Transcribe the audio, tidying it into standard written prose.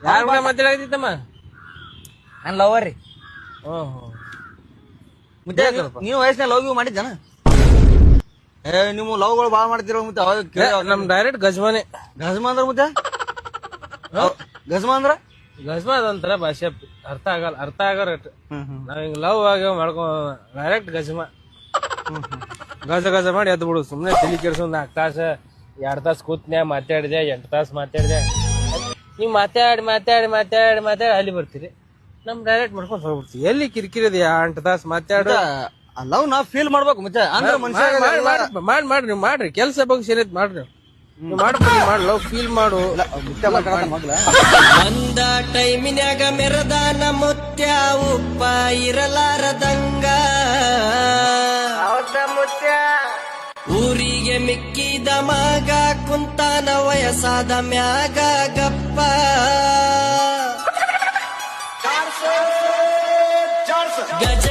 ಯಾರ ಕೂಡ ಮಾತಾಡಕತ್ತಿತ್ತಮ್ಮ? ನನ್ ಲವರ್ ರೀ. ಓಹೋ ಮುದ್ದೆ ನೀವು ವಯಸ್ಸಿನ ಲವ್ ಯು ಮಾಡಿದ್ದಾನ? ನೀವು ಲವ್ಗಳು ಬಾಳ ಮಾಡ್ತಿರೋ ಮುದ್ದೆ. ಅವಾಗ ನಮ್ ಡೈರೆಕ್ಟ್ ಗಜ್ಮಾನೆ. ಗಜ್ಮ ಅಂದ್ರ ಮುದ್ದೆ ಗಜ್ಮ ಅಂದ್ರ ಗಜ್ಮಾ ಅದೊಂಥರ ಭಾಷೆ ಅರ್ಥ ಆಗಲ್ಲ ನಾವ್ ಹಿಂಗ್ ಲವ್ ಆಗ ಮಾಡ್ಕೊ ಡೈರೆಕ್ಟ್ ಗಜ್ಮಾ ಗಜ ಮಾಡಿ ಎದ್ದು ಬಿಡು. ಸುಮ್ನೆ ತಲಿ ಕೆಡ್ಸೋ 4 ತಾಸ 2 ತಾಸ ಕೂತ್ನ್ಯಾ ಮಾತಾಡಿದೆ 8 ತಾಸ ಮಾತಾಡಿದೆ. ನೀವ್ ಮಾತಾಡಿ ಅಲ್ಲಿ ಬರ್ತೀರಿ. ನಮ್ ಡೈರೆಕ್ಟ್ ಮಾಡ್ಕೊಂಡ್ ಹೋಗ್ಬಿಡ್ತೀವಿ. ಎಲ್ಲಿ ಕಿರಿಕಿರಿ ಇದೆ 8 ತಾಸ ಮಾತಾಡ ಲವ್ ನಾ ಫೀಲ್ ಮಾಡ್ಬೇಕು ಮುದ್ದೆ. ಅಂದ್ರೆ ಮನುಷ್ಯ ಮಾಡ್ರಿ ನೀವು ಮಾಡ್ರಿ ಕೆಲ್ಸ ಬಗ್ಗೆ ಸೇರಿದ್ ಮಾಡ್ರಿ ನೀವು ಮಾಡಿ ಲವ್ ಫೀಲ್ ಮಾಡು. ಮುದ್ದೆ ಮಾತಾಡ ಮಗ್ಲ ಒಂದ ಟೈಮಿನ್ಯಾಗ ಮೆರದಾನ ಮುತ್ಯ ಉಪ್ಪ ಇರಲಾರದಂಗ ಊರಿಗೆ ಮಿಕ್ಕಿದ ಮಗ ಕುಂತಾನ ವಯಸ್ಸಾದ ಮ್ಯಾಗ ಗಪ್ಪ ಗಜ